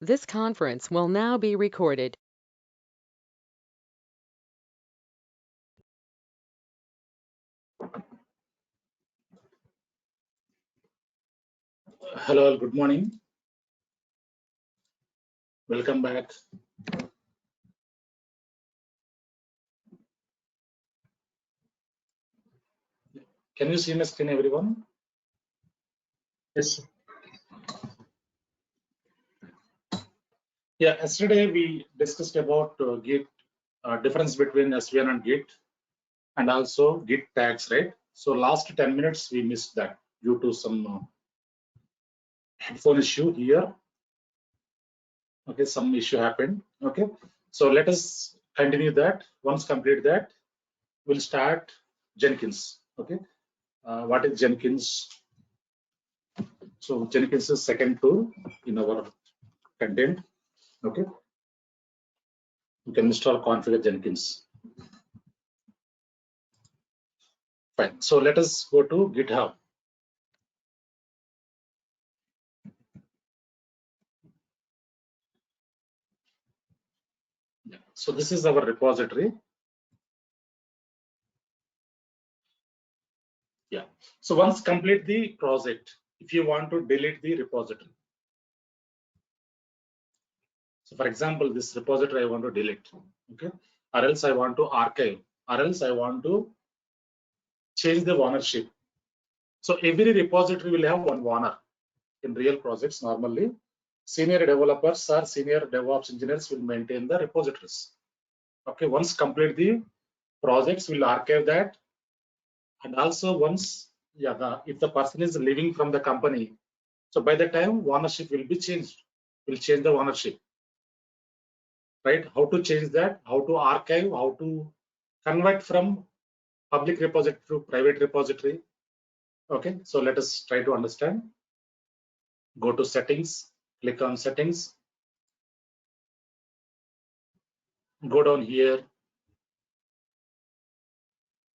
This conference will now be recorded. Hello, good morning. Welcome back. Can you see my screen, everyone? Yes. Yeah, yesterday we discussed about Git, difference between SVN and Git, and also Git tags, right? So last 10 minutes we missed that due to some headphone issue here. Okay, some issue happened. Okay, so let us continue that. Once complete that, we'll start Jenkins. Okay, what is Jenkins? So Jenkins is second tool in our content. Okay, you can install configure Jenkins. Fine. So let us go to GitHub. Yeah. So this is our repository. Yeah. So once complete the project, if you want to delete the repository. So for example, this repository I want to delete. Okay. Or else I want to archive. Or else I want to change the ownership. So every repository will have one owner. In real projects, normally senior developers or senior DevOps engineers will maintain the repositories. Okay. Once complete the projects, will archive that. And also once, yeah, if the person is leaving from the company, so by the time ownership will be changed, will change the ownership, right? How to change that, how to archive, how to convert from public repository to private repository. Okay, so let us try to understand. Go to settings, click on settings, go down here.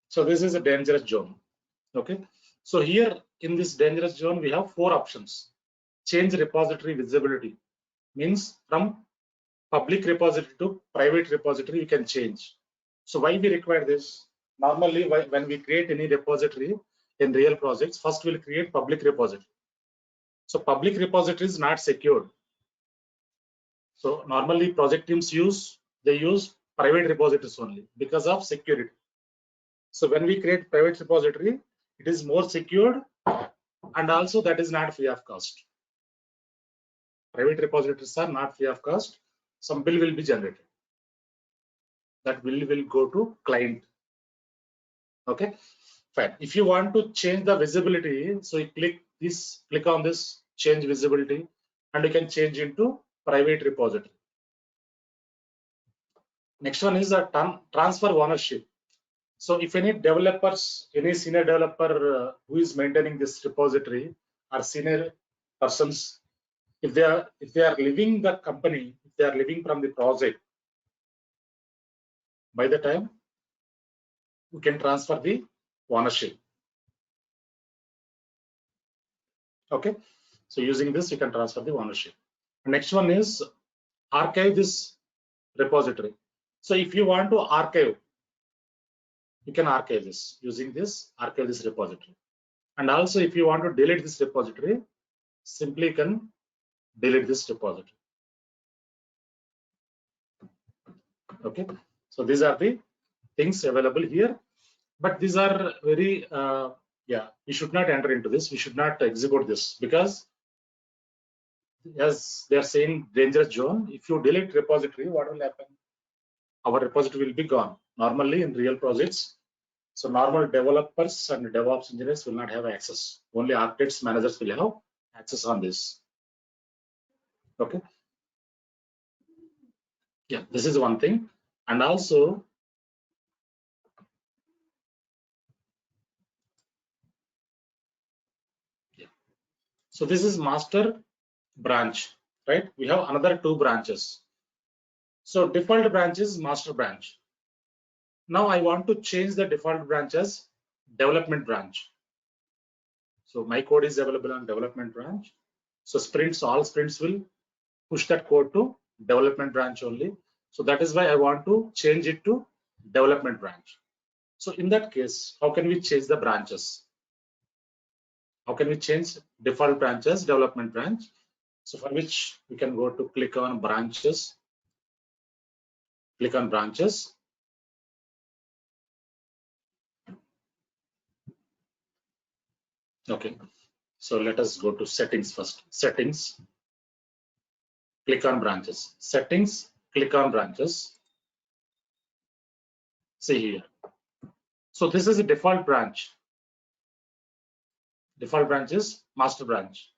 So this is a dangerous zone. Okay, so here in this dangerous zone, we have 4 options. Change repository visibility means from public repository to private repository, you can change. So why we require this? Normally, when we create any repository in real projects, first we'll create public repository. So public repository is not secured. So normally project teams use private repositories only because of security. So when we create private repository, it is more secured, and also that is not free of cost. Private repositories are not free of cost. Some bill will be generated. That bill will go to client. Okay, fine. If you want to change the visibility, so you click on this change visibility, and you can change into private repository. Next one is a transfer ownership. So if any developers, any senior developer who is maintaining this repository or senior persons, if they are leaving the company, if they are leaving from the project, by the time you can transfer the ownership. Okay, so using this you can transfer the ownership. Next one is archive this repository. So if you want to archive, you can archive this using this archive this repository. And also if you want to delete this repository, simply can delete this repository. Okay, so these are the things available here, but these are very we should not enter into this, we should not execute this, because as they are saying dangerous zone. If you delete repository, what will happen? Our repository will be gone. Normally in real projects, so normal developers and DevOps engineers will not have access. Only architects, managers will have access on this. Okay. Yeah, this is one thing. And also, so this is master branch, right? We have another 2 branches. So default branch is master branch. Now I want to change the default branch as development branch. So my code is available on development branch. So sprints, all sprints will push that code to development branch only. So that is why I want to change it to development branch. So in that case, how can we change the branches? How can we change default branches, development branch? So for which we can go to click on branches, click on branches. Okay, so let us go to settings first. Settings, click on branches. Settings, click on branches. See here. So this is a default branch. Default branch is master branch.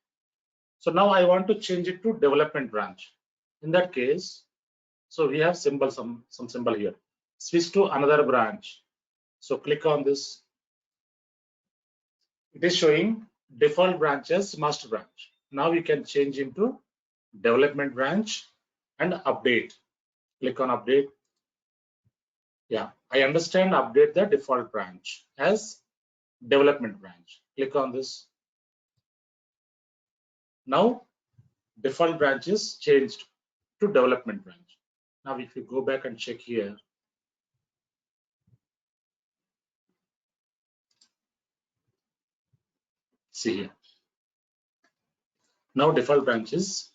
So now I want to change it to development branch. In that case, so we have symbol, some symbol here. Switch to another branch. So click on this. It is showing default branches, master branch. Now we can change into development branch and update. Click on update. Yeah, I understand. Update the default branch as development branch. Click on this. Now default branch is changed to development branch. Now if you go back and check here, see here. Now default branch is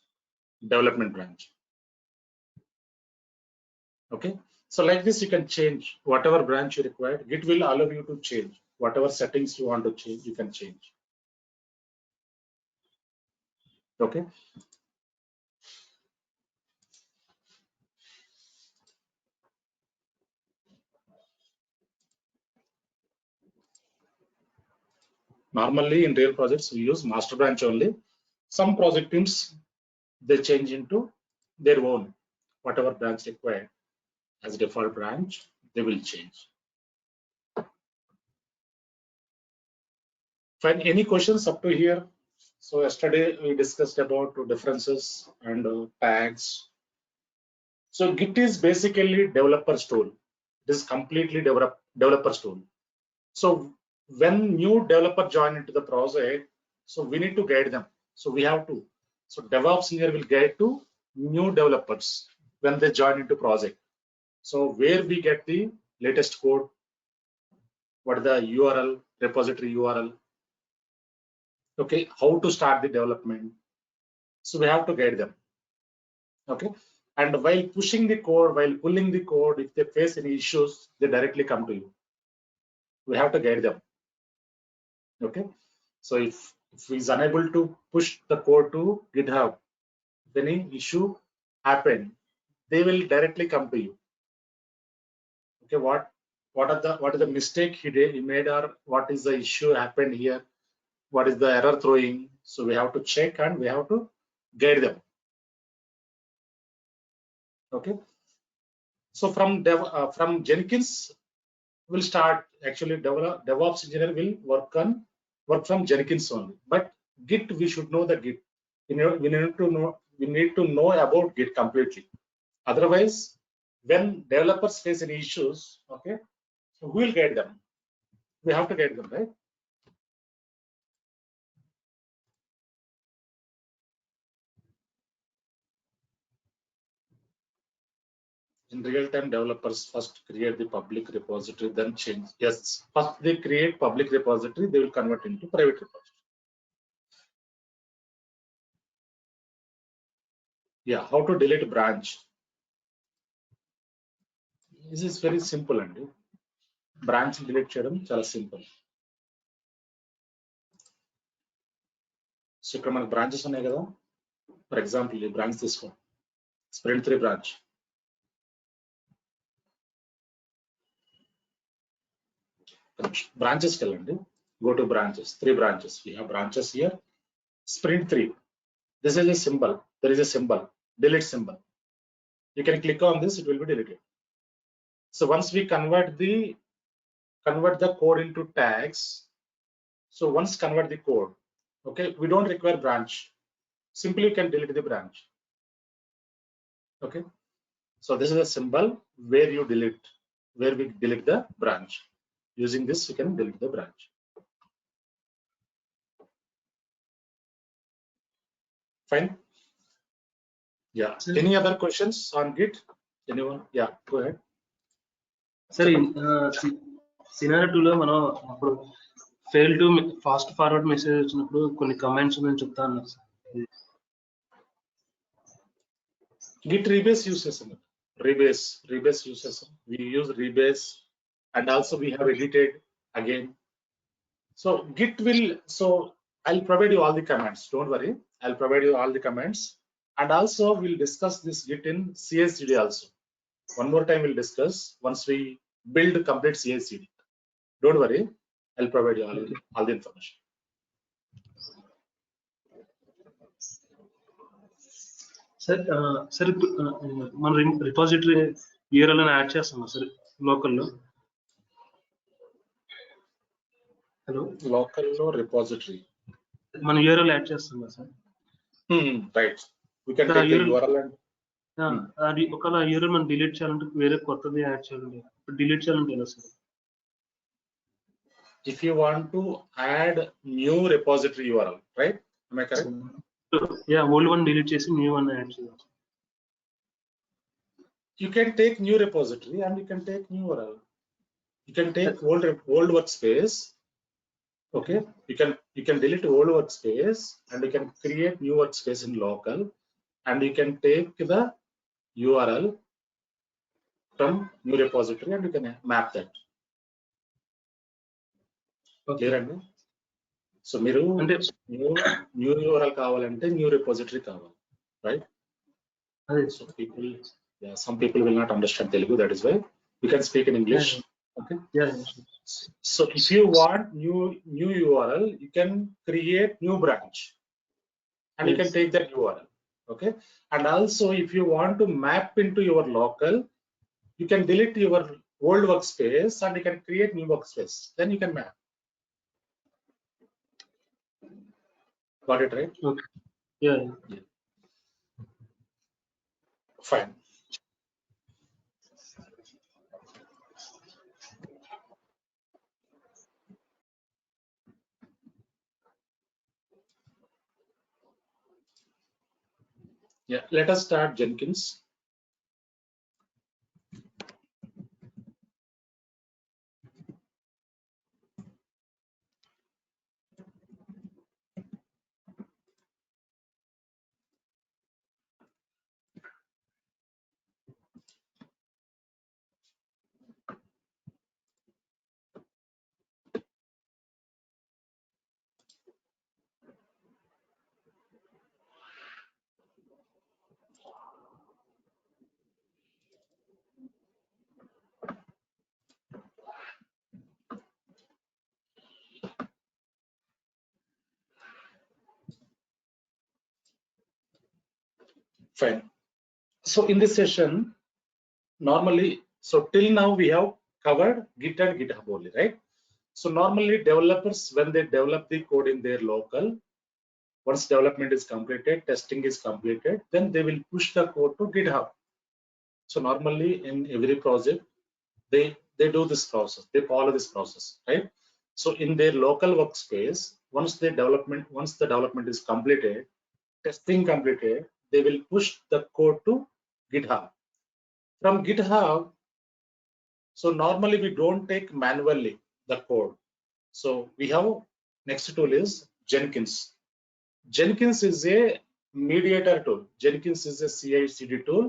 development branch. Okay, so like this you can change whatever branch you require. Git will allow you to change whatever settings you want to change, you can change. Okay, normally in real projects we use master branch only. Some project teams they change into their own, whatever branch required as default branch they will change. Fine, any questions up to here? So yesterday we discussed about differences and tags. So Git is basically developer's tool. It is completely developer's tool. So when new developer join into the project, so we need to guide them. So we have to. So DevOps engineer will guide to new developers when they join into project. So where we get the latest code, what is the URL, repository URL, okay, how to start the development. So we have to guide them. Okay, and while pushing the code, while pulling the code, if they face any issues, they directly come to you. We have to guide them. Okay, so if he is unable to push the code to GitHub, if any issue happen, they will directly come to you. Okay, what is the mistake he made, or what is the issue happened here? What is the error throwing? So we have to check and we have to guide them. Okay, so from Jenkins will start. Actually, DevOps engineer will work from Jenkins only. But Git, we should know the Git. We need to know about Git completely. Otherwise, when developers face any issues, okay, so who will guide them? We have to guide them, right? In real time, developers first create the public repository, then change. Yes, first they create public repository, they will convert into private repository. Yeah, how to delete branch? This is very simple, and branch delete చేయడం చాలా simple. So ఇక్కడ మనకు branches ఉన్నాయి కదా, for example ఈ branch తీసుకో, sprint 3 branch. బ్రాంచెస్కి వెళ్ళండి, go to branches, 3 branches. We have branches here. Sprint 3. This is a symbol. There is a symbol, delete symbol. You can click on this, it will be deleted. So once we convert the code into tags, so once convert the code, okay, we don't require branch. Simply you can delete the branch. Okay, so this is a symbol where we delete the branch. Using this, you can delete the branch. Fine. Yeah. Any other questions on Git? Anyone? Yeah, go ahead. Sir, scenario 2 లో మనం అప్పుడు fail to fast forward message వచ్చినప్పుడు కొన్ని comments నేను చెప్తా అన్నారు sir. Git rebase uses rebase uses. We use rebase, and also we have edited again. So Git will, so I'll provide you all the commands. Don't worry, I'll provide you all the commands, and also we'll discuss this Git in CI/CD also. One more time we'll discuss once we build complete CI/CD. Don't worry, I'll provide you all the information. Sir మన repository URL అని add చేస్తాం sir లోకల్లో. Hello, లోకల్లో repository మన URL add చేస్తాం sir. Right, we can take the URL and అది ఒకవేళ URL మనం డిలీట్ చేయాలంటే వేరే కొత్తది యాడ్ చేయాలంటే డిలీట్ చేయాలంటే ఎలా sir? If you want to add new repository URL, right? Am I correct? Yeah, old one delete chesi new one add cheyaలి. You can take new repository and you can take new URL. You can take old workspace. Okay, you can delete old workspace and you can create new workspace in local, and you can take the URL from new repository and you can map that. Clear అండి? So మీరు new URL కావాలంటే new repository కావాలి, right? So people, some people will not understand Telugu, that is why we can speak in English. Okay. Yeah. So if you want new URL, you can create new branch and you can take that URL. Okay. And also if you want to map into your local, you can delete your old workspace and you can create new workspace. Then you can map. Got it, right? Okay. Yeah. Fine. Yeah, let us start Jenkins. Fine. So in this session, normally, so till now we have covered Git and GitHub only, right? So normally developers, when they develop the code in their local, once development is completed, testing is completed, then they will push the code to GitHub. So normally in every project, they do this process, they follow this process, right? So in their local workspace, once the development is completed, testing completed, they will push the code to GitHub. From GitHub, so normally we don't take manually the code. So we have next tool is Jenkins. Jenkins is a mediator tool. Jenkins is a CI/CD tool.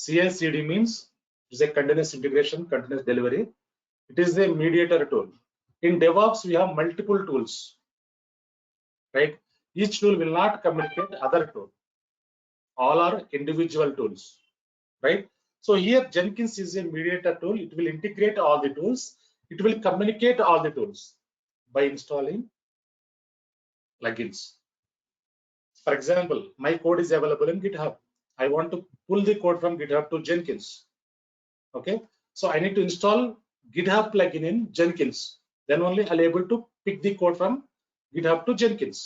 CI/CD means it's a continuous integration, continuous delivery. It is a mediator tool. In Devops, we have multiple tools, right? Each tool will not communicate other tool. All are individual tools, right? So here Jenkins is a mediator tool. It will integrate all the tools. It will communicate all the tools by installing plugins. For example, my code is available in GitHub. I want to pull the code from GitHub to Jenkins. Okay, so I need to install GitHub plugin in Jenkins. Then only I'll be able to pick the code from GitHub to Jenkins,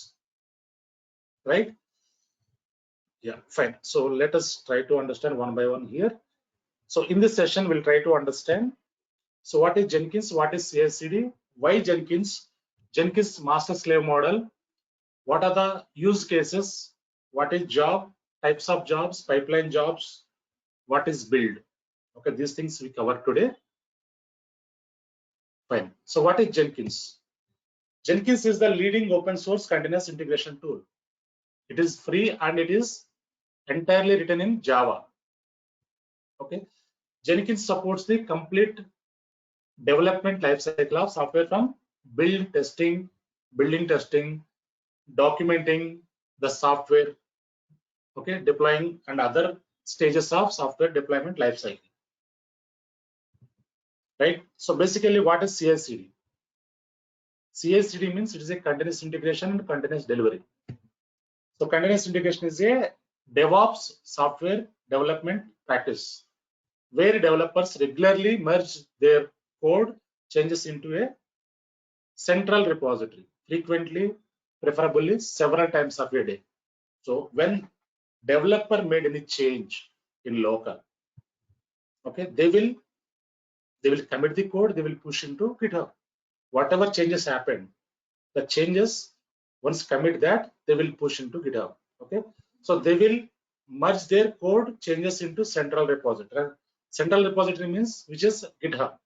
right? Yeah, fine. So let us try to understand one by one here. So in this session, we'll try to understand. So what is Jenkins? What is CI/CD? Why Jenkins? Jenkins master slave model. What are the use cases? What is job? types of jobs, pipeline jobs, what is build. Okay, these things we cover today. Fine. So what is Jenkins? Jenkins is the leading open source continuous integration tool. It is free and it is entirely written in Java. Okay. Jenkins supports the complete development lifecycle of software from building testing, documenting the software, okay, deploying and other stages of software deployment lifecycle. Right. So basically, what is CI/CD? CI/CD means it is a continuous integration and continuous delivery. So continuous integration is a DevOps software development practice where developers regularly merge their code changes into a central repository, frequently, preferably several times of a day. So when developer made any change in local, okay, they will commit the code, they will push into GitHub. Whatever changes happened, the changes, once commit that, they will push into GitHub. Okay, so they will merge their code changes into central repository. Central repository means which is GitHub.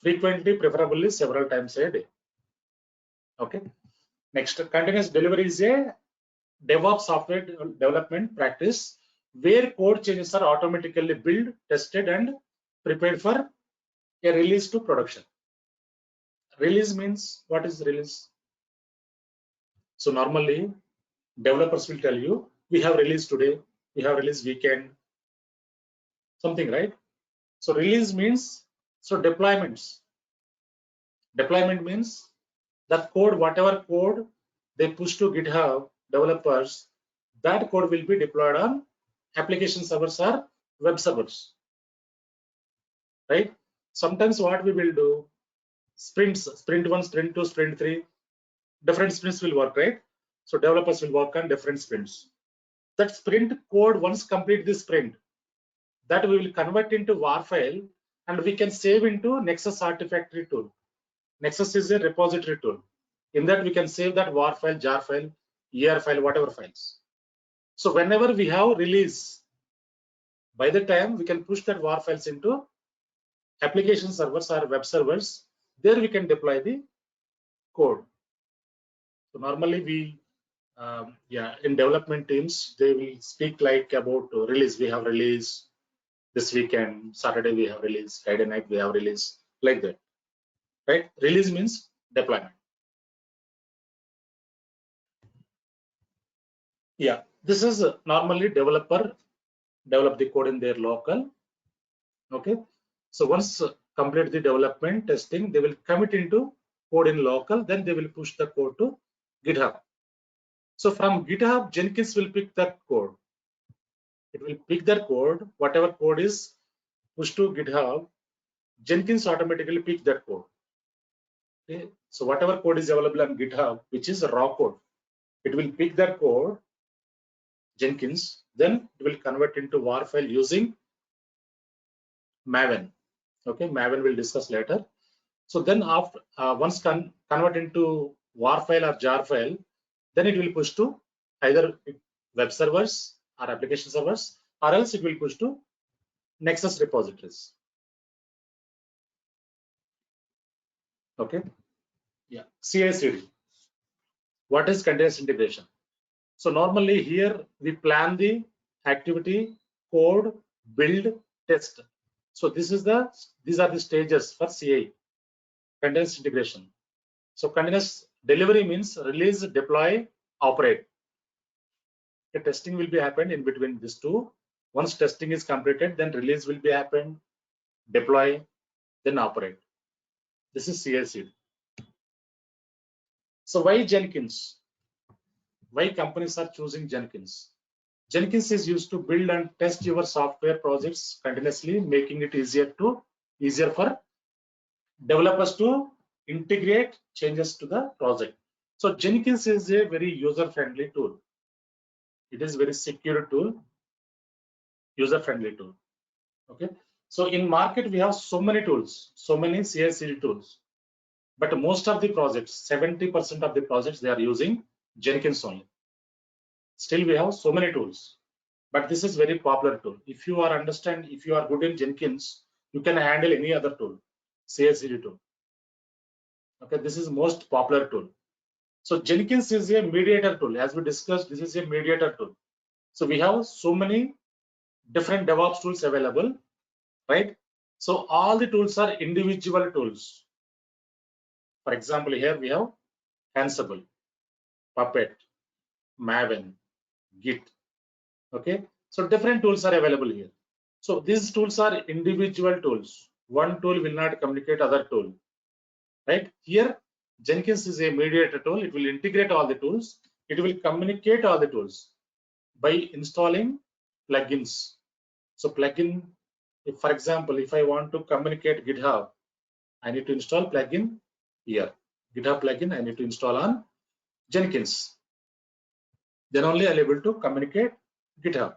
Frequently, preferably several times a day. Okay. Next, continuous delivery is a DevOps software development practice where code changes are automatically built, tested, and prepared for a release to production. Release means, what is release? So normally developers will tell you, we have released today, we have released weekend, something, right? So release means, so deployments. Deployment means that code, whatever code they push to GitHub developers, that code will be deployed on application servers or web servers, right? Sometimes what we will do, sprints, sprint 1, sprint 2, sprint 3, different sprints will work, right? So developers will work on different sprints. That sprint code, once complete this sprint, that we will convert into WAR file and we can save into NEXUS artifactory tool. NEXUS is a repository tool. In that we can save that WAR file, jar file, ER file, whatever files. So whenever we have release, by the time we can push that WAR files into application servers or web servers, there we can deploy the code. So normally we, in development teams, they will speak like about release. We have release this weekend, Saturday we have release, Friday night we have release, like that, right? Release means deployment. Yeah, this is normally developer develop the code in their local. Okay, so once complete the development testing, they will commit into code in local, then they will push the code to GitHub. So from GitHub, Jenkins will pick that code. It will pick that code, whatever code is pushed to GitHub, Jenkins automatically pick that code. Okay, so whatever code is available on GitHub, which is raw code, it will pick that code, Jenkins, then it will convert into WAR file using MAVEN. Okay, MAVEN will discuss later. So then after once convert into WAR file or jar file, then it will push to either web servers or application servers, or else it will push to NEXUS repositories. Okay, yeah, CI/CD. What is continuous integration? So normally here we plan the activity, code, build, test. So these are the stages for CI, continuous integration. So continuous delivery means release, deploy, operate. The testing will be happened in between these two. Once testing is completed, then release will be happened, deploy, then operate. This is CI/CD. So why Jenkins? Why companies are choosing Jenkins? Jenkins is used to build and test your software projects continuously, making it easier for developers to integrate changes to the project. So Jenkins is a very user-friendly tool. It is very secure tool, user-friendly tool. Okay. So in market we have so many tools, so many CI/CD tools, but most of the projects, 70% of the projects, they are using Jenkins only. Still we have so many tools, but this is very popular tool. If you are good in Jenkins, you can handle any other tool, CI/CD tool. Okay, this is most popular tool. So Jenkins is a mediator tool. As we discussed, this is a mediator tool. So we have so many different DevOps tools available, right? So all the tools are individual tools. For example, here we have ANSIBLE, Puppet, MAVEN, GIT. Okay, so different tools are available here. So these tools are individual tools. One tool will not communicate other tool, right? Here Jenkins is a mediator tool. It will integrate all the tools. It will communicate all the tools by installing plugins. So plugin, if for example, if I want to communicate GitHub, I need to install plugin here. GitHub plugin I need to install on Jenkins. Then only I'll able to communicate GitHub,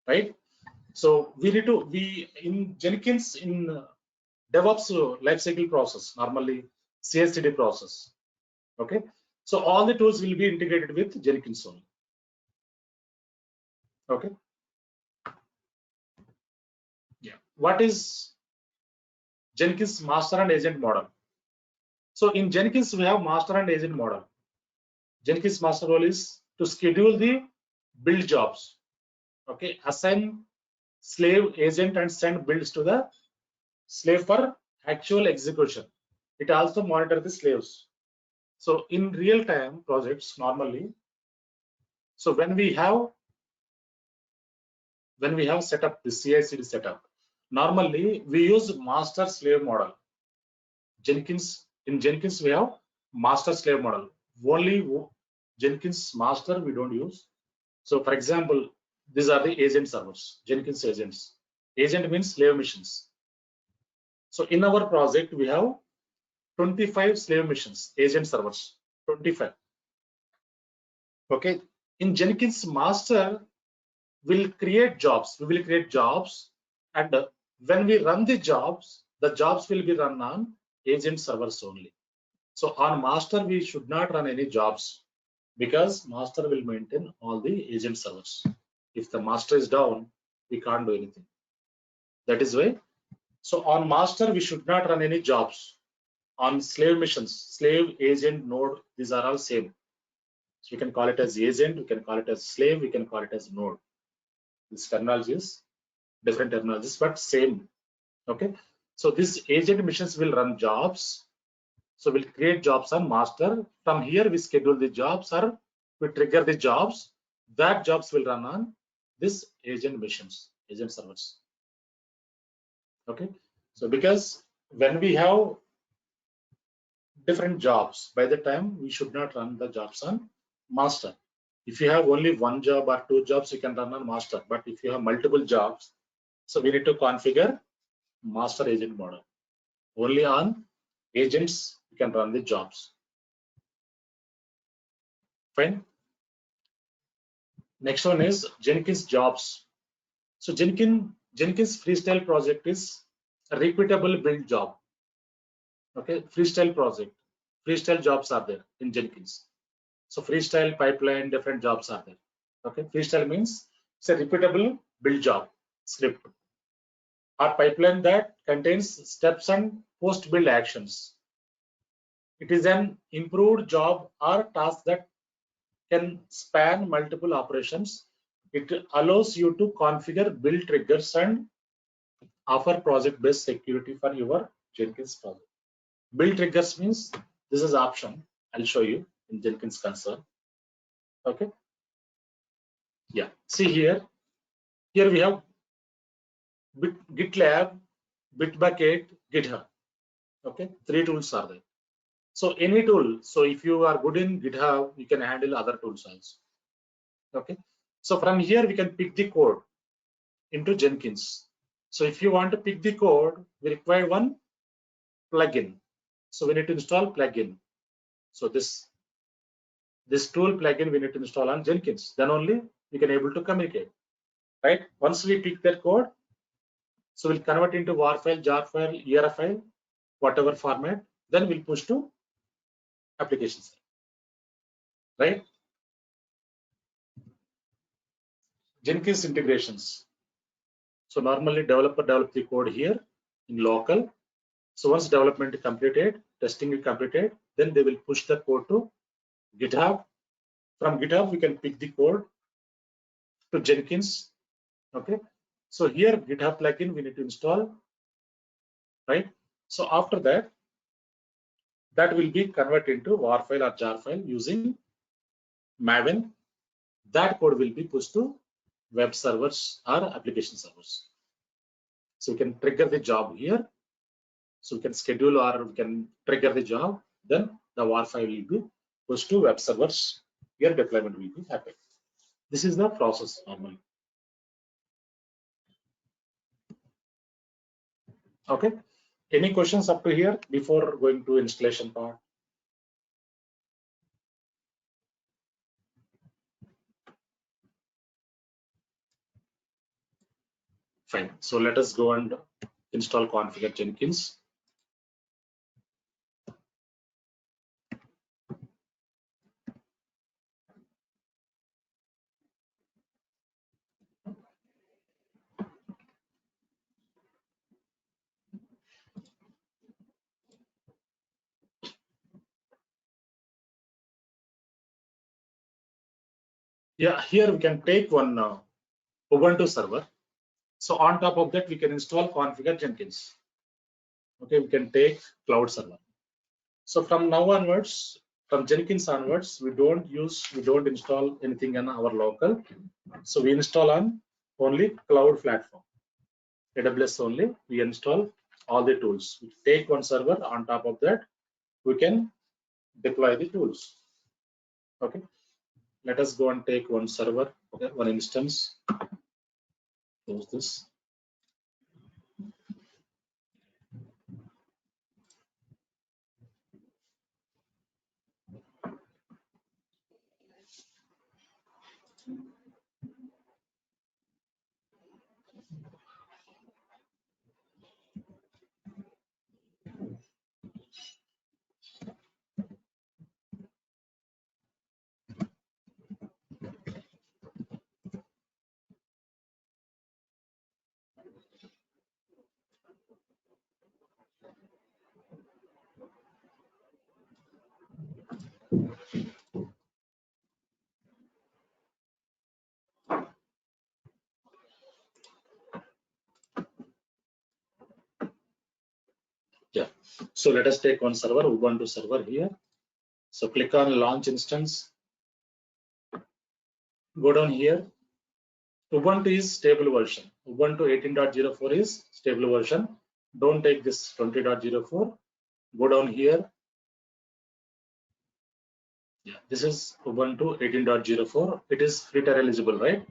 right? So we need to in Jenkins in DevOps lifecycle process, normally CI/CD process. Okay, so all the tools will be integrated with Jenkins only. Okay. Yeah. What is Jenkins master and agent model? So in Jenkins we have master and agent model. Jenkins master role is to schedule the build jobs. Okay, assign slave, agent, and send builds to the slave for actual execution. It also monitor the slaves. So in real-time projects normally, so when we have set up the CI/CD setup, normally we use master slave model. In Jenkins we have master slave model. Only Jenkins master we don't use. So for example, these are the agent servers, Jenkins agents. Agent means slave missions. So in our project we have 25 slave missions, agent servers, 25. Okay, in Jenkins master will create jobs. We will create jobs, and when we run the jobs will be run on agent servers only. So on master we should not run any jobs, because master will maintain all the agent servers. If the master is down, we can't do anything. That is why. So on master we should not run any jobs. On slave missions, slave, agent, node, these are all same. So we can call it as agent, we can call it as slave, we can call it as node. This terminology is different terminologies, but same. Okay, so this agent missions will run jobs. So we'll create jobs on master. From here we schedule the jobs, or we trigger the jobs. That jobs will run on this agent missions, agent servers. Okay, so because when we have different jobs, by the time we should not run the jobs on master. If you have only one job or two jobs, you can run on master. But if you have multiple jobs, so we need to configure master agent model. Only on agents you can run the jobs. Fine. Next one is Jenkins Jobs. So Jenkins Freestyle project is a repeatable build job. Okay, Freestyle project, Freestyle jobs are there in Jenkins. So Freestyle pipeline, different jobs are there. Okay, Freestyle means it's a repeatable build job script or pipeline that contains steps and post build actions. It is an improved job or task that can span multiple operations. It allows you to configure build triggers and offer project-based security for your Jenkins project. Build triggers means this is option. I'll show you in Jenkins console. Okay. Yeah. See here. Here we have GitLab, Bitbucket, GitHub. Okay. 3 tools are there. So any tool. So if you are good in GitHub, you can handle other tools also. Okay. So from here we can pick the code into Jenkins. So if you want to pick the code, we require one plugin. So we need to install plugin. So this tool plugin we need to install on Jenkins. Then only we can able to communicate. Right? Once we pick that code, so we'll convert into WAR file, jar file, ERF file, whatever format. Then we'll push to applications. Right? Jenkins integrations. So normally developer develop the code here in local. So once development is completed, testing is completed, then they will push the code to GitHub. From GitHub, we can pick the code to Jenkins. Okay. So here GitHub plugin we need to install, right? So after that, that will be converted into WAR file or jar file using MAVEN. That code will be pushed to web servers or application servers. So we can trigger the job here. So we can schedule or we can trigger the job. Then the WAR file will be pushed to web servers. Here deployment will be happen. This is the process normally. Okay. Any questions up to here before going to installation part? Fine. So let us go and install configure Jenkins. Yeah, here we can take one Ubuntu server. So on top of that, we can install configure Jenkins. Okay, we can take cloud server. So from now onwards, from Jenkins onwards, we don't install anything on our local. So we install on only cloud platform, AWS only. We install all the tools. We take one server. On top of that, we can deploy the tools. Okay. Let us go and take one server, okay, one instance. Close this. Yeah. So let us take one server, Ubuntu server here. So click on launch instance. Go down here. Ubuntu is stable version. Ubuntu 18.04 is stable version. Don't take this 20.04. Go down here. Yeah, this is Ubuntu 18.04. It is free tier eligible, right?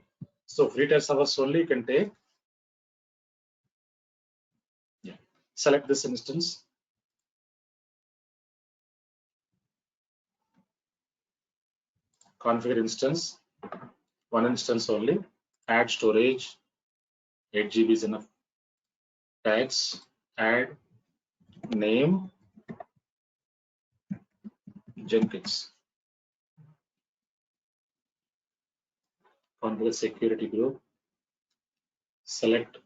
So free tier servers only you can take. Yeah. Select this instance. Configure instance. One instance only. Add storage. 8 GB is enough. Tags. Add name Jenkins. Configure security group. Select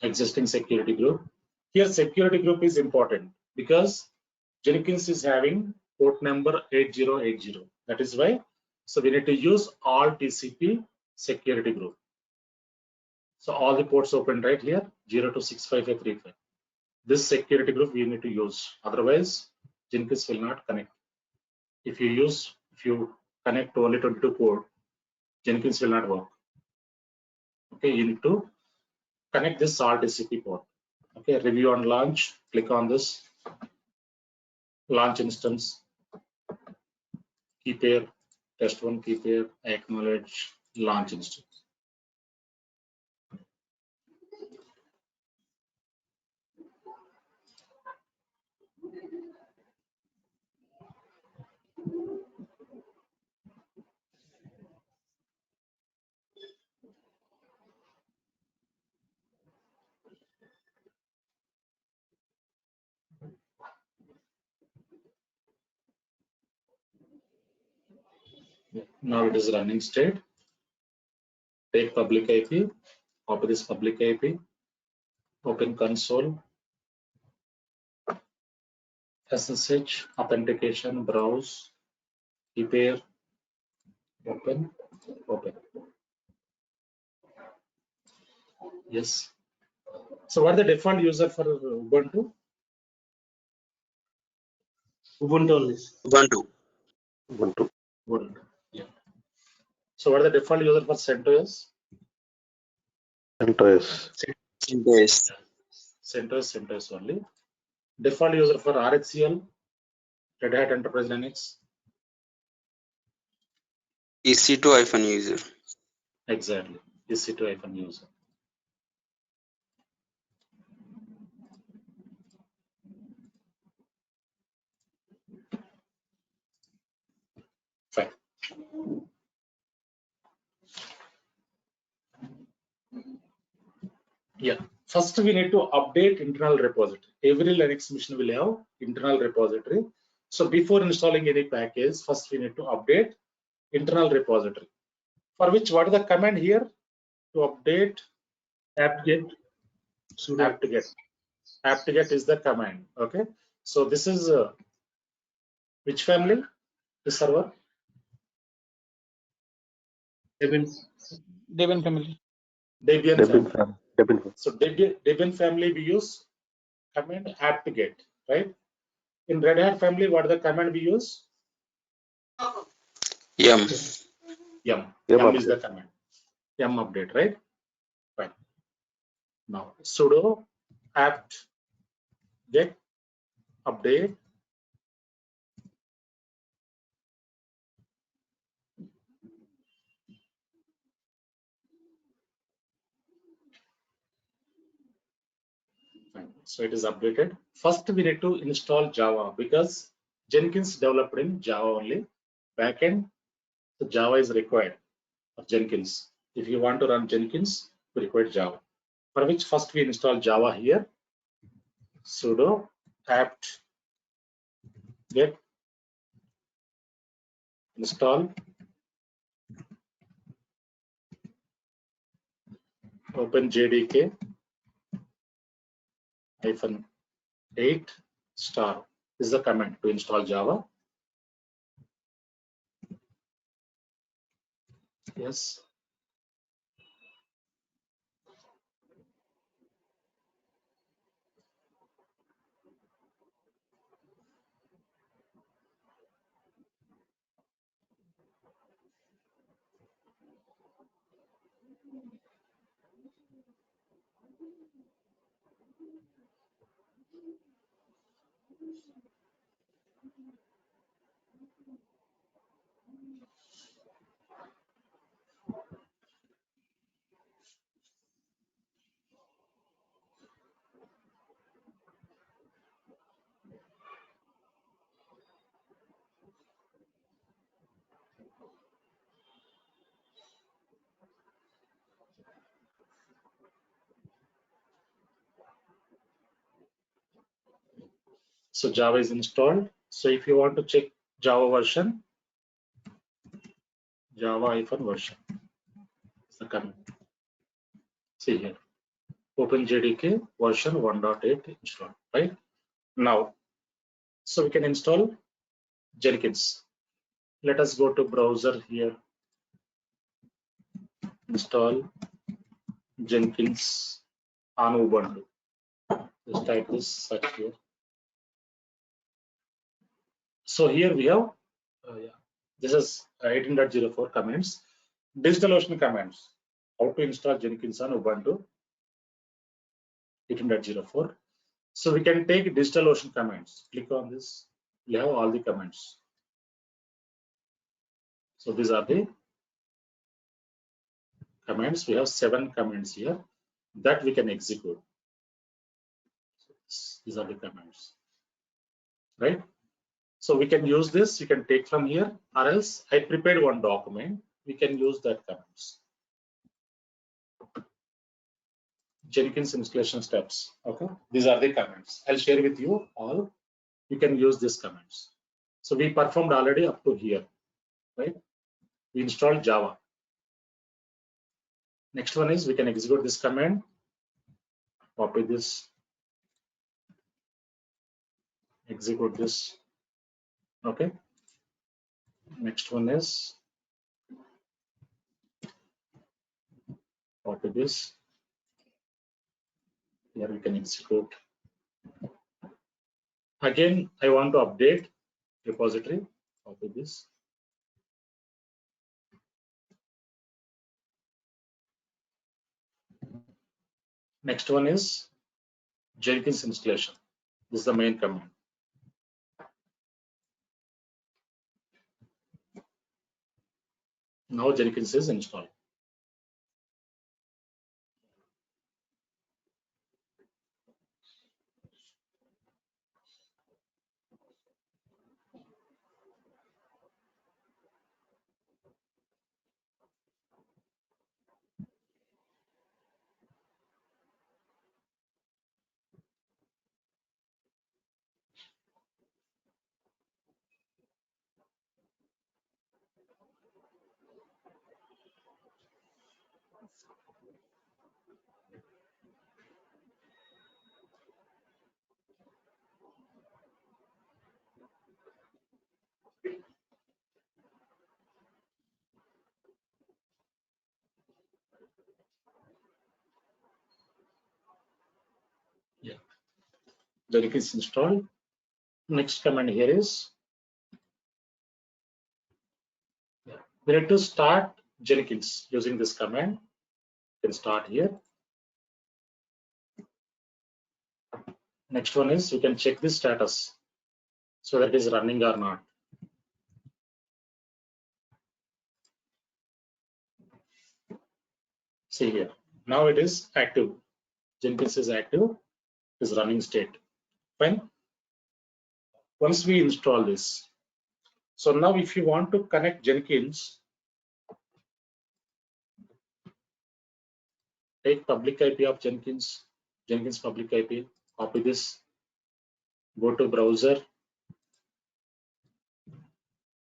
existing security group. Here security group is important because Jenkins is having port number 8080. That is why. So we need to use all TCP security group. So all the ports open right here 0 to 65535. This security group we need to use. Otherwise Jenkins will not connect. If you connect only 22 port, Jenkins will not work. Okay, you need to connect this all TCP port. Okay, review on launch. Click on this launch instance. Key pair, test one key pair, acknowledge launch instance. Now it is running state. take public IP, copy this public IP, open console, SSH, authentication, browse, prepare, open. Yes. So what is the default user for Ubuntu? Ubuntu only. Ubuntu. Ubuntu. Yeah. So what is the default user for CentOS? CentOS. CentOS. CentOS only. Default user for RHCL, Red Hat Enterprise Linux. EC2-user. Exactly. EC2-user. Fine. Yeah. First, we need to update internal repository. Every Linux machine will have internal repository. So before installing any package, first we need to update internal repository. For which, what is the command here to update? apt-get. apt-get. apt-get is the command. Okay. So this is which family? The server. Debian family. Debian family. Debian. So Debian family we use command apt-get, right? In Red Hat family, what is the command we use? Yum. Yum update. is the command. Yum update, right? Fine. Now sudo apt-get update. Fine. So it is updated. First, we need to install Java because Jenkins developed in Java only. Backend, so Java is required for Jenkins. If you want to run Jenkins, we require Java. For which first we install Java here. Sudo apt-get install open JDK -8 star is the command to install Java. Yes. So Java is installed. So if you want to check Java version, Java-version is the command. See here, open JDK version 1.8 installed, right? Now, so we can install Jenkins. Let us go to browser here. Install Jenkins on Ubuntu. Just type this search here. So here we have, this is 18.04 commands, DigitalOcean commands. How to install Jenkins on Ubuntu 18.04. So we can take DigitalOcean commands. Click on this. We have all the commands. So these are the commands. We have 7 commands here that we can execute. These are the commands, right? So we can use this. You can take from here, or else I prepared one document. We can use that commands. Jenkins installation steps. Okay, these are the commands. I'll share with you all. You can use these commands. So we performed already up to here, right? We installed Java. Next one is we can execute this command, copy this, execute this. Okay. Next one is copy this. Here we can execute. Again, I want to update repository. Copy this. Next one is Jenkins installation. This is the main command. Now Jenkins is installed. Yeah, Jenkins installed. Next command here is we need to start Jenkins using this command. You can start here. Next one is you can check the status so that it is running or not. See here. Now it is active. Jenkins is active. It is running state. Fine. Once we install this, so now if you want to connect Jenkins, take public IP of Jenkins, Jenkins public IP, copy this, go to browser,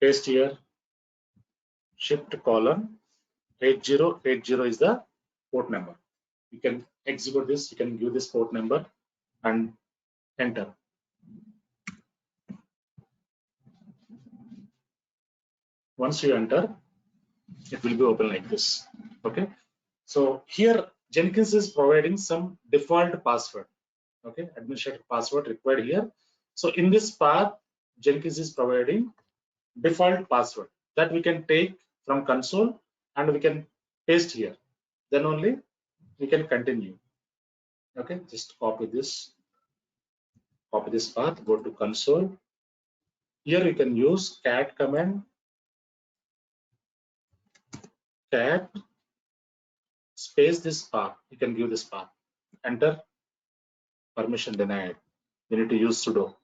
paste here, shift colon 8080 is the port number. You can execute this, you can give this port number and enter. Once you enter, it will be open like this. Okay. So here Jenkins is providing some default password. Okay, administrator password required here. So in this path, Jenkins is providing default password that we can take from console and we can paste here. Then only we can continue. Okay, just copy this path, go to console. Here you can use cat command, cat space this path. You can give this path. Enter. Permission denied. We need to use sudo.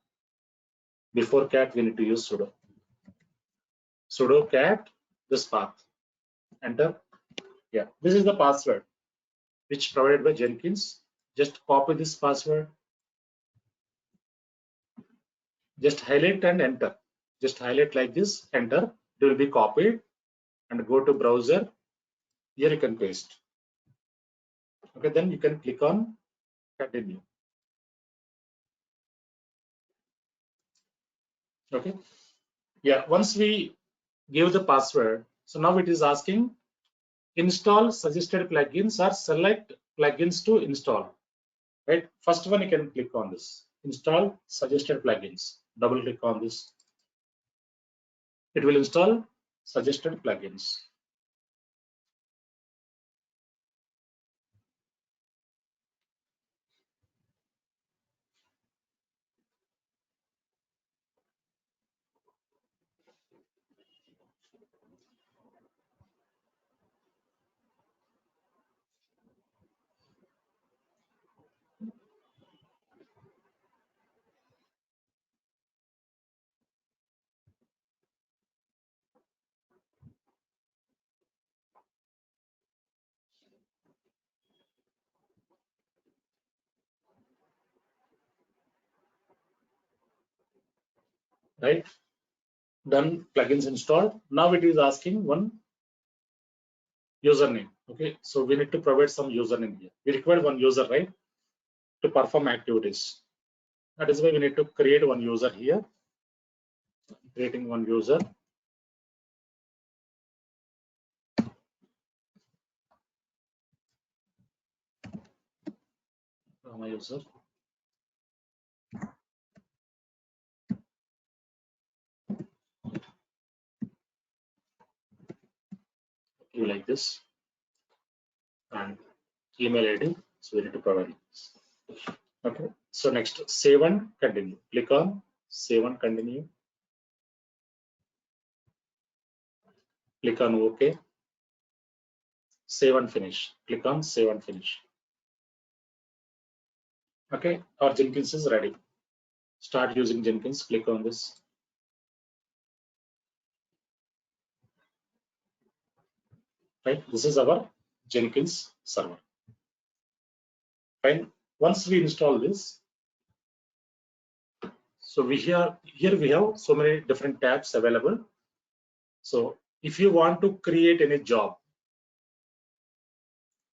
Before cat, we need to use sudo. Sudo cat this path. Enter. Yeah, this is the password which provided by Jenkins. Just copy this password. Just highlight and enter. Just highlight like this, enter. It will be copied and go to browser. Here you can paste. Okay, then you can click on continue. Okay. Yeah, once we give the password, so now it is asking install suggested plugins or select plugins to install. Right. First one you can click on this. Install suggested plugins. Double click on this. It will install suggested plugins. Right. Done, plugins installed. Now it is asking one username. Okay, so we need to provide some username here. We require one user, right, to perform activities. That is why we need to create one user here. Creating one user. My user. You like this, and email ID. So we need to provide this. Okay. So next, save and continue. Click on save and continue. Click on OK. Save and finish. Click on save and finish. Okay, our Jenkins is ready. Start using Jenkins. Click on this. Right, this is our Jenkins server. Fine. Once we install this, so here we have so many different tabs available. So if you want to create any job,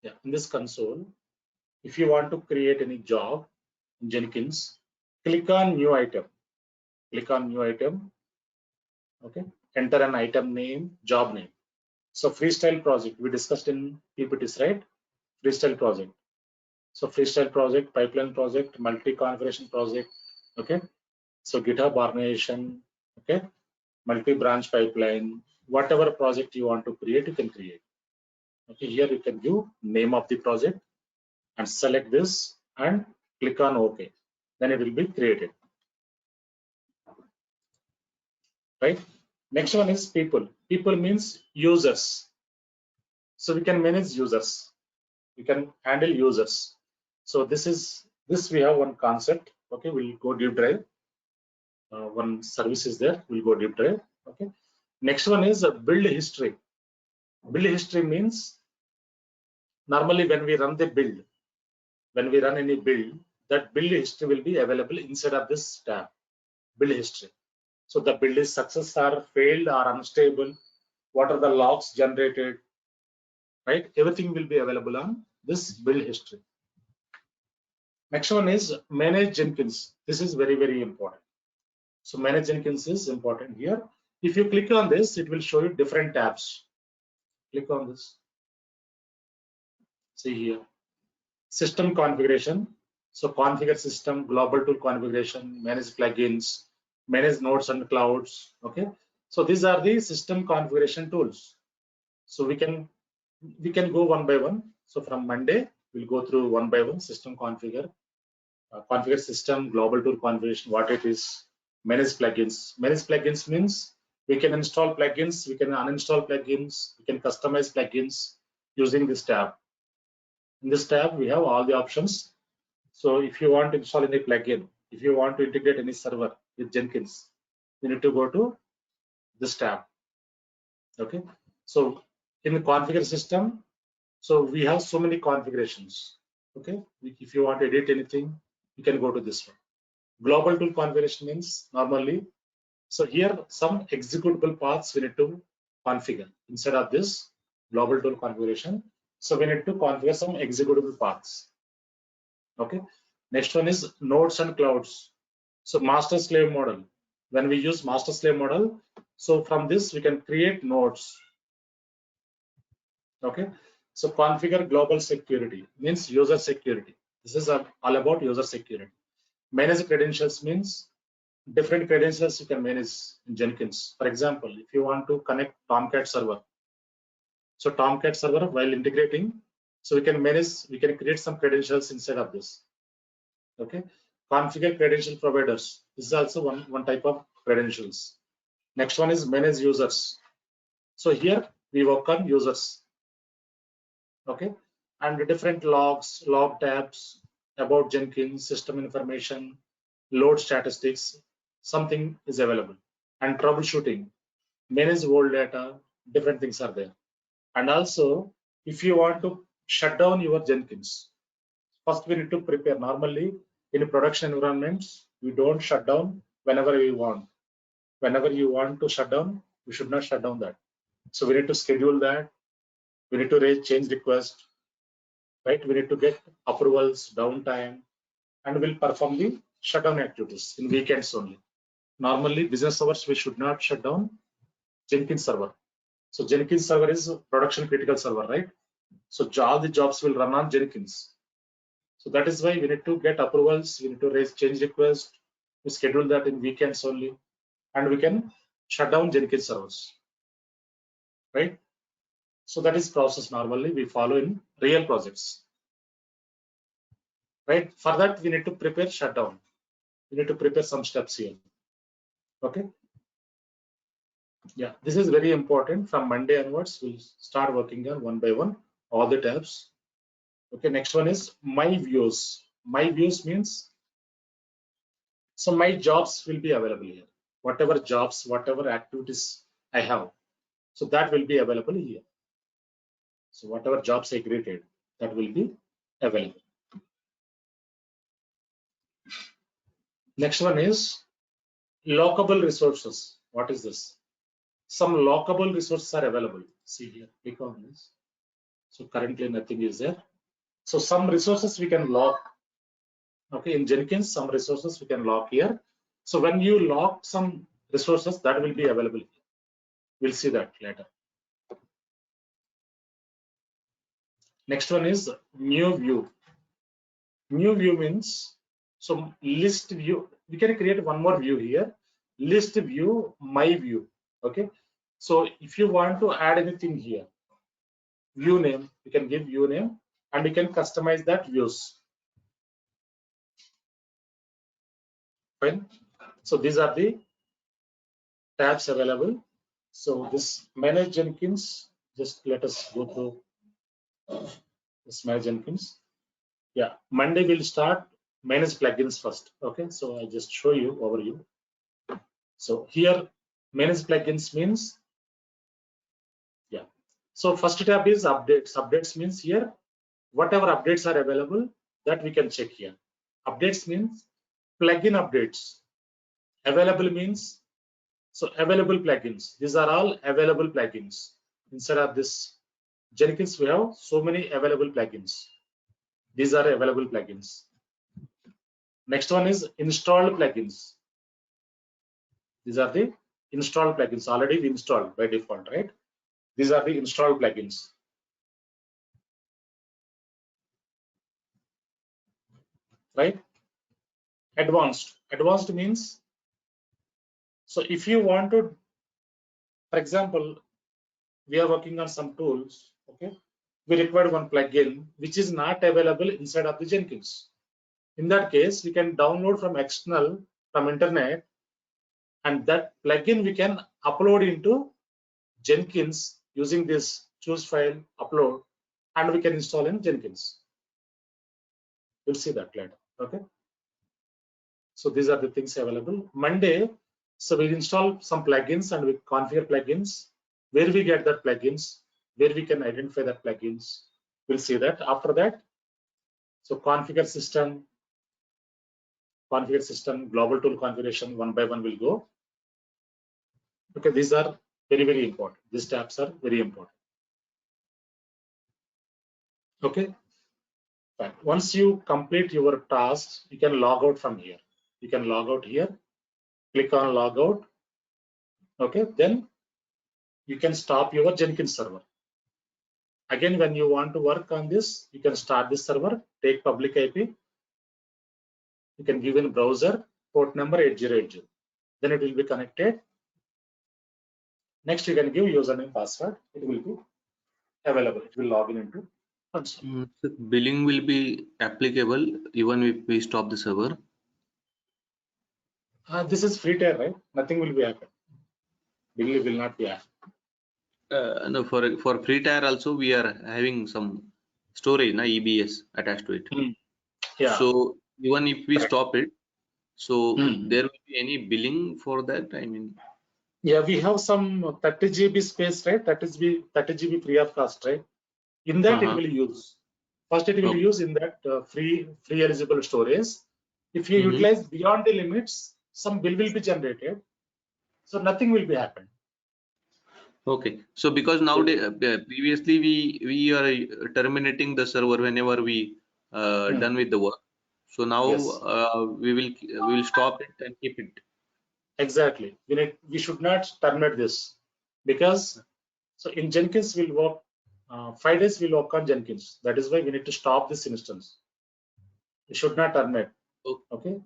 in this console, if you want to create any job in Jenkins, click on new item. Click on new item. Okay, enter an item name, job name. So Freestyle project we discussed in PPTs, right? Freestyle project. So Freestyle project, pipeline project, multi-configuration project. Okay, so GitHub organization. Okay, multi-branch pipeline. Whatever project you want to create, you can create. Okay, here you can give name of the project and select this and click on OK. Then it will be created. Right. Next one is people. People means users. So we can manage users. We can handle users. So this we have one concept. Okay, we'll go deep dive. One service is there. We'll go deep dive. Okay. Next one is a build history. Build history means normally when we run the build, when we run any build, that build history will be available inside of this tab, build history. So the build is success or failed or unstable. What are the logs generated? Right? Everything will be available on this build history. Next one is manage Jenkins. This is very, very important. So manage Jenkins is important here. If you click on this, it will show you different tabs. Click on this. See here. System configuration. So configure system, global tool configuration, manage plugins, manage nodes and clouds. Okay. So these are the system configuration tools. So we can go one by one. So from Monday, we'll go through one by one. System configure, configure system, global tool configuration, what it is, manage plugins. Manage plugins means we can install plugins, we can uninstall plugins, we can customize plugins using this tab. In this tab, we have all the options. So if you want to install any plugin, if you want to integrate any server with Jenkins, you need to go to this tab. Okay. So in the configure system, so we have so many configurations. Okay. If you want to edit anything, you can go to this one. Global tool configuration means normally, so here some executable paths we need to configure instead of this global tool configuration. So we need to configure some executable paths. Okay. Next one is nodes and clouds. So master slave model. When we use master slave model, so from this we can create nodes. Okay. So configure global security means user security. This is all about user security. Manage credentials means different credentials you can manage in Jenkins. For example, if you want to connect TOMCAT server, so TOMCAT server while integrating, so we can manage, we can create some credentials inside of this. Okay, configure credential providers. This is also one type of credentials. Next one is manage users. So here we work on users. Okay, and different logs, log tabs, about Jenkins, system information, load statistics, something is available. And troubleshooting, manage old data, different things are there. And also, if you want to shut down your Jenkins, first we need to prepare. Normally, in production environments, we don't shut down whenever we want. Whenever you want to shut down, we should not shut down that. So we need to schedule that. We need to raise change request, right? We need to get approvals, downtime, and we'll perform the shutdown activities in weekends only. Normally, business hours, we should not shut down Jenkins server. So Jenkins server is a production critical server, right? So all the jobs will run on Jenkins. So that is why we need to get approvals, we need to raise change request, we schedule that in weekends only, and we can shut down Jenkins servers, right? So that is process normally we follow in real projects, right? For that, we need to prepare shutdown. We need to prepare some steps here, okay? Yeah, this is very important. From Monday onwards, we'll start working on one by one, all the tabs. Okay, next one is my views. My views means, so my jobs will be available here. Whatever jobs, whatever activities I have, so that will be available here. So whatever jobs I created, that will be available. Next one is lockable resources. What is this? Some lockable resources are available. See here, click on this. So currently nothing is there. So some resources we can lock. Okay, in Jenkins, some resources we can lock here. So when you lock some resources, that will be available here. We'll see that later. Next one is new view. New view means, so list view, we can create one more view here. List view, my view. Okay, so if you want to add anything here, view name, you can give view name and you can customize that views. Fine. So these are the tabs available. So this manage Jenkins, just let us go through this manage Jenkins. Yeah, Monday we'll start manage plugins first. Okay, so I just show you overview. So here manage plugins means, yeah. So first tab is updates. Updates means here whatever updates are available that we can check here. Updates means plugin updates. Available means, so available plugins. These are all available plugins. Instead of this Jenkins, we have so many available plugins. These are available plugins. Next one is installed plugins. These are the installed plugins already we installed by default, right? These are the installed plugins. Right? Advanced. Advanced means, so if you want to, for example, we are working on some tools, okay? We require one plugin which is not available inside of the Jenkins. In that case, we can download from external, from internet, and that plugin we can upload into Jenkins using this choose file, upload, and we can install in Jenkins. We'll see that later, okay? So these are the things available. Monday, so we install some plugins and we configure plugins. Where we get that plugins, where we can identify that plugins, we'll see that. After that, so configure system, global tool configuration, one by one will go. Okay, these are very, very important. These tabs are very important. Okay, fine. Once you complete your tasks, you can log out from here. You can log out here, click on log out. Okay, then you can stop your Jenkins server. Again, when you want to work on this, you can start this server, take public IP. You can give in browser port number 8080. Then it will be connected. Next, you can give username, password. It will be available. It will log into console. Billing will be applicable even if we stop the server. This is free tier, right? Nothing will be happening. Billing will not be happening. No, for free tier also we are having some storage, EBS attached to it. Yeah. So even if we Correct. stop it, so there will be any billing for that? I mean, yeah, we have some 30 GB space, right? 30 GB free of cost, right? In that it will use. First, it will use in that free eligible storage. If you utilize beyond the limits, some bill will be generated. So nothing will be happened. Okay. So because nowadays, previously we are terminating the server whenever we done with the work. So now Yes. we will stop it and keep it. Exactly. We should not terminate this because so in Jenkins we'll work 5 days we'll work on Jenkins. That is why we need to stop this instance. We should not terminate. Okay.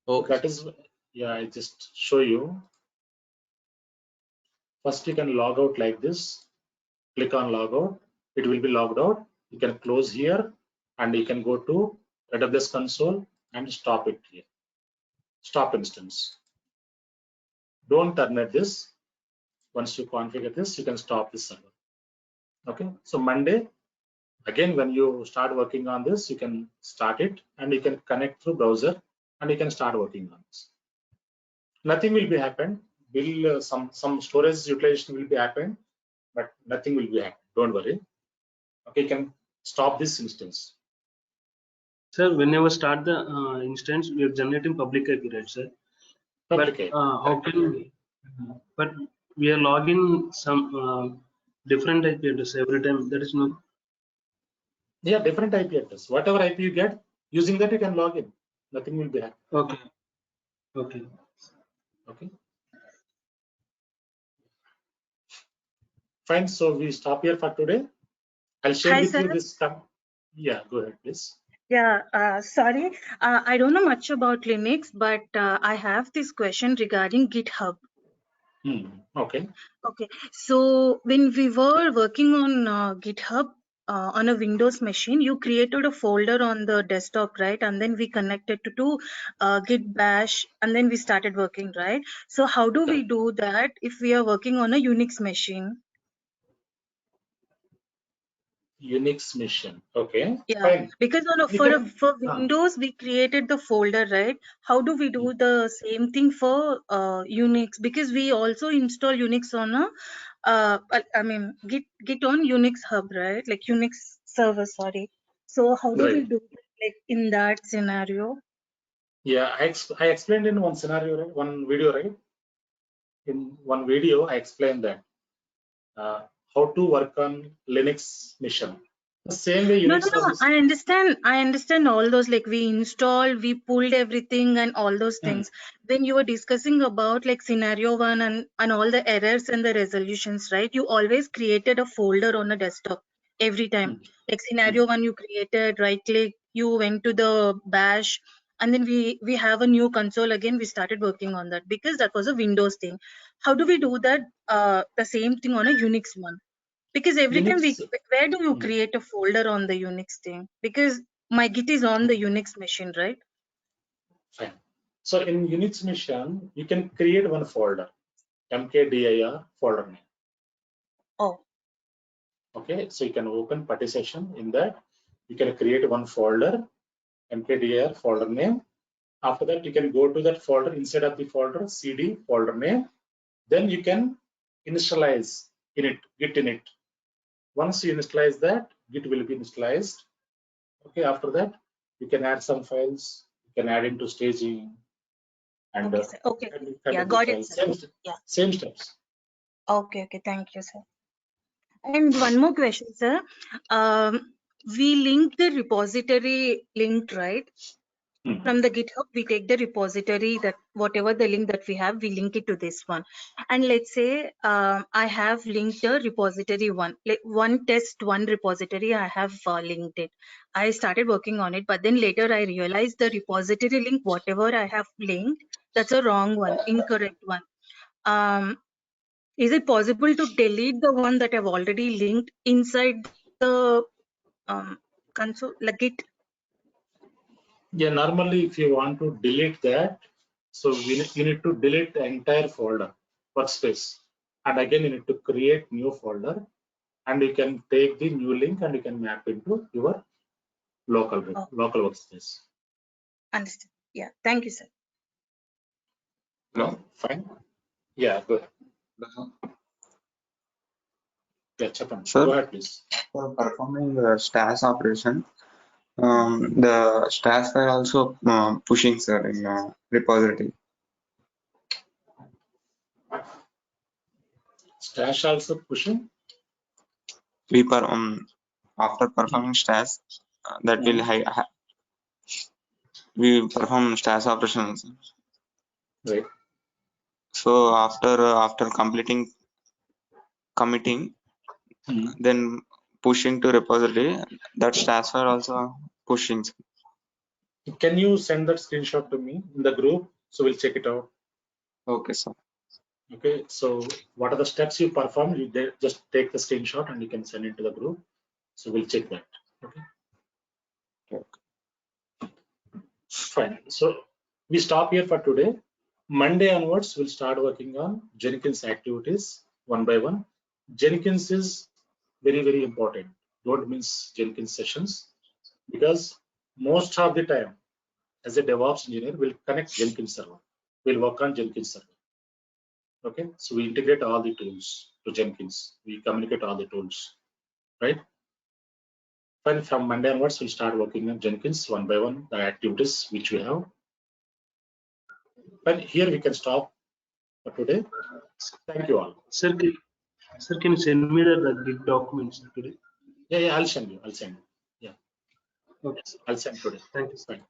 Okay. That is, yeah, I just show you. First you can log out like this. Click on log out. It will be logged out. You can close here and you can go to AWS console and stop it here. Stop instance. Don't terminate this. Once you configure this, you can stop this server. Okay. So Monday, again, when you start working on this, you can start it and you can connect through browser and you can start working on this. Nothing will be happened. Some storage utilization will be happened, but nothing will be happened. Don't worry. Okay, you can stop this instance. Sir, whenever start the instance, we are generating public IP, right, sir? Public IP. How can? But we are logging some different IP address every time. That is no. Yeah, different IP address. Whatever IP you get, using that you can log in. Nothing will be happening. Okay. Okay. Okay. Fine. So we stop here for today. I'll share Hi, with you sir. this. Yeah, go ahead, please. Yeah, sorry. I don't know much about Linux, but I have this question regarding GitHub. Okay. Okay. So when we were working on GitHub on a Windows machine, you created a folder on the desktop, right? And then we connected to Git Bash, and then we started working, right? So how do we do that if we are working on a Unix machine? Unix machine. Okay. Yeah, Fine. because You can, for Windows we created the folder, right? How do we do the same thing for Unix? Because we also install Unix on a I mean Git on Unix hub, right? Like Unix server, sorry. So how do we right. do it, like in that scenario? Yeah, I explained in one scenario, right? One video, right? In one video, I explained that how to work on Linux machine. The same way No, Unix hub is. I understand all those, like we installed, we pulled everything and all those things. When you were discussing about like scenario one and all the errors and the resolutions, right? You always created a folder on a desktop every time. Like scenario one, you created, right click, you went to the bash, and then we have a new console again. We started working on that because that was a Windows thing. How do we do that? The same thing on a Unix one? Because every time Unix. where do you create a folder on the Unix thing? Because my Git is on the Unix machine, right? Fine. So in Unix machine, you can create one folder, mkdir folder name. Oh. Okay, so you can open partition in that. You can create one folder, mkdir folder name. After that, you can go to that folder. Inside of the folder, cd folder name. Then you can initialize init, git init. Once you initialize that, Git will be initialized. Okay, after that, you can add some files. You can add into staging and Okay, sir. Okay. Yeah, the got it, files. sir. Yeah. Same steps. Okay. Thank you, sir. And one more question, sir. We link the repository linked, right? From the GitHub, we take the repository, that whatever the link that we have, we link it to this one. And let's say I have linked the repository one, like one test, one repository, I have linked it. I started working on it, but then later I realized the repository link, whatever I have linked, that's a wrong one, incorrect one. Is it possible to delete the one that I've already linked inside the console, like Git? Yeah, normally if you want to delete that, so you need to delete the entire folder, workspace. And again, you need to create new folder and you can take the new link and you can map into your local workspace. Understood. Yeah. Thank you, sir. Hello? Fine. Yeah, go ahead. Yeah, Chapan. Sir, Go ahead, please. for performing the stash operation, the stash file also pushing, sir, in repository. Stash also pushing. We after performing stash, that will we perform stash operations. Right. So after completing committing, then pushing to repository, that stash file also pushing. Can you send that screenshot to me in the group? So we'll check it out. Okay, sir. Okay, so what are the steps you perform? You just take the screenshot and you can send it to the group. So we'll check that. Okay. Fine. So we stop here for today. Monday onwards, we'll start working on Jenkins activities one by one. Jenkins is very, very important. Don't miss Jenkins sessions, because most of the time, as a DevOps engineer, we'll connect Jenkins server. We'll work on Jenkins server. Okay, so we integrate all the tools to Jenkins. We communicate all the tools, right? And from Monday onwards, we'll start working on Jenkins one by one, the activities which we have. But here we can stop for today. Thank you all. Sir, can you send me the Git documents today? Yeah, I'll send you. Yeah. Okay. I'll send today. Thank you. Fine.